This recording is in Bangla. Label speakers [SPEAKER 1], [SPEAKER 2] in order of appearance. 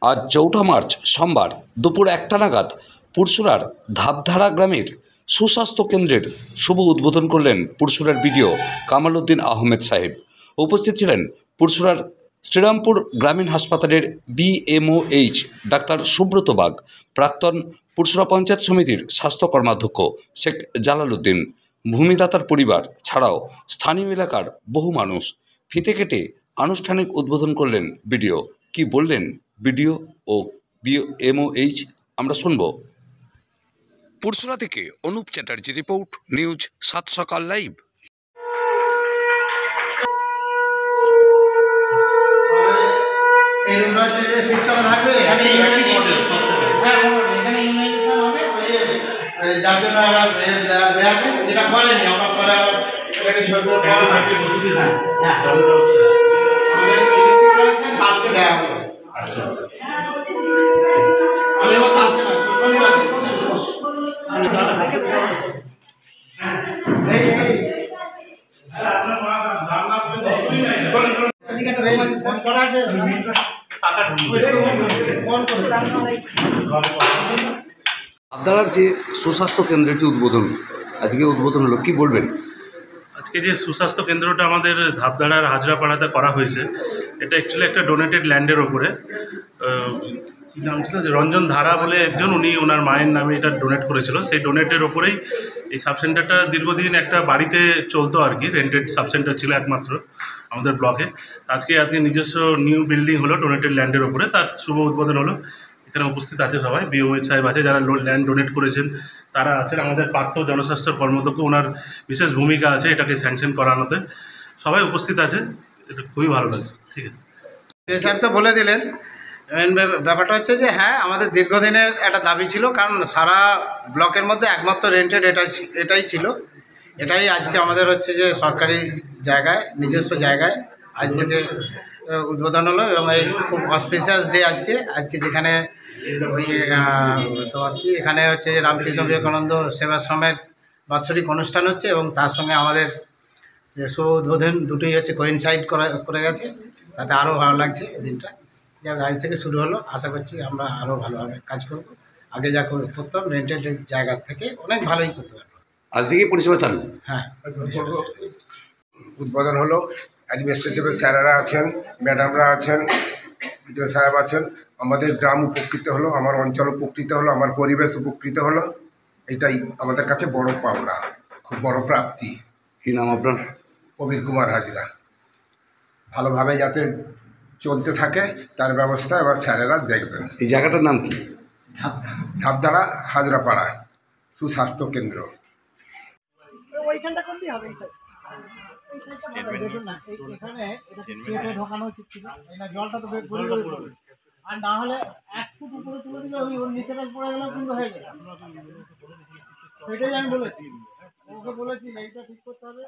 [SPEAKER 1] আজ ৪ঠা মার্চ সোমবার দুপুর ১টা নাগাদ পুরসুরার ধাপধারা গ্রামের সুস্বাস্থ্য কেন্দ্রের শুভ উদ্বোধন করলেন পুরসুরার বিডিও কামাল উদ্দিন আহমেদ সাহেব। উপস্থিত ছিলেন পুরসুরার শ্রীরামপুর গ্রামীণ হাসপাতালের বিএমওএইচ ডাক্তার সুব্রত বাগ, প্রাক্তন পুরসুরা পঞ্চায়েত সমিতির স্বাস্থ্য কর্মাধ্যক্ষ শেখ জালাল উদ্দিন, ভূমিদাতার পরিবার ছাড়াও স্থানীয় এলাকার বহু মানুষ। ফিতে কেটে আনুষ্ঠানিক উদ্বোধন করলেন বিডিও। কি বললেন বিডিও ও বিএমওএইচ আমরা শুনব। পুরসুরা থেকে অনুপ চ্যাটার্জি রিপোর্ট, নিউজ 7 সকাল লাইভ।
[SPEAKER 2] যার জন্য দেওয়া আছে যেটা করেনি আমরা পরে কালকে দেওয়া হবে।
[SPEAKER 1] আপনার যে সুস্বাস্থ্য কেন্দ্রটি আজকে উদ্বোধন হলো, কি বলবেন?
[SPEAKER 3] আজকে যে সুস্বাস্থ্য কেন্দ্রটা আমাদের ধাপধারার হাজরাপাড়াতে করা হয়েছে, এটা অ্যাকচুয়ালি একটা ডোনেটেড ল্যান্ডের ওপরে। কী নাম ছিল, যে রঞ্জন ধারা বলে একজন, উনি ওনার মায়ের নামে এটা ডোনেট করেছিল। সেই ডোনেটের ওপরেই এই সাবসেন্টারটা দীর্ঘদিন একটা বাড়িতে চলতো আর কি, রেন্টেড সাবসেন্টার ছিল একমাত্র আমাদের ব্লকে। আজকে নিজস্ব নিউ বিল্ডিং হলো ডোনেটেড ল্যান্ডের ওপরে, তার শুভ উদ্বোধন হলো। এখানে উপস্থিত আছে সবাই, বিএমওএইচ সাহেব আছে, যারা ল্যান্ড ডোনেট করেছেন তারা আছেন, আমাদের পার্থ জনস্বাস্থ্যের কর্মদক্ষ, ওনার বিশেষ ভূমিকা আছে এটাকে স্যাংশন করানোতে। সবাই উপস্থিত আছে, এটা খুবই ভালো লাগছে। ঠিক আছে,
[SPEAKER 2] সাহেব তো বলে দিলেন। ব্যাপারটা হচ্ছে যে হ্যাঁ, আমাদের দীর্ঘদিনের একটা দাবি ছিল, কারণ সারা ব্লকের মধ্যে একমাত্র রেন্টেড এটাই ছিল। এটাই আজকে আমাদের হচ্ছে যে সরকারি জায়গায়, নিজস্ব জায়গায় আজ থেকে উদ্বোধন হলো। এবং এই খুব অসপিশিয়াস ডে আজকে যেখানে ওই তোমার কি এখানে হচ্ছে যে রামকৃষ্ণ বিবেকানন্দ সেবাশ্রমের বাৎসরিক অনুষ্ঠান হচ্ছে, এবং তার সঙ্গে আমাদের যে শুভ উদ্বোধন দুটোই হচ্ছে কোইনসাইড করে গেছে। তাতে আরও ভালো লাগছে এই দিনটা। যাক, আজ থেকে শুরু হলো, আশা করছি আমরা আরও ভালোভাবে কাজ করব। আগে যা করতাম রেন্টেড জায়গার থেকে অনেক ভালোই করতে পারবো।
[SPEAKER 1] আজ থেকেই পরিষেবা চালু।
[SPEAKER 2] হ্যাঁ,
[SPEAKER 4] উদ্বোধন হলো। অ্যাডমিনিস্ট্রেটিভের স্যারেরা আছেন, ম্যাডামরা আছেন, বিডিও সাহেব আছেন। আমাদের গ্রাম উপকৃত হলো, আমার অঞ্চল উপকৃত হলো, আমার পরিবেশ উপকৃত হলো। এটাই আমাদের কাছে বড় পাওনা, খুব বড় প্রাপ্তি।
[SPEAKER 1] কী নাম আপনার?
[SPEAKER 4] কবির কুমার হাজরা। ভালোভাবে যাতে চলতে থাকে তার ব্যবস্থা এবার স্যারেরা দেখবেন।
[SPEAKER 1] এই জায়গাটার নাম কি?
[SPEAKER 4] ধাপধারা হাজরাপাড়া সুস্বাস্থ্য কেন্দ্র।
[SPEAKER 2] ওইখানটা করলেই হবে। এখানে এটা ঢোকানো উচিত ছিল, জলটা তো আর না হলে 1 ফুট উপরে তুলে দিলে ওই নিচেটা পড়ে গেলেও কিন্তু হয়ে যাবে। সেটাই আমি বলেছি, ওকে বলেছি এইটা ঠিক করতে হবে।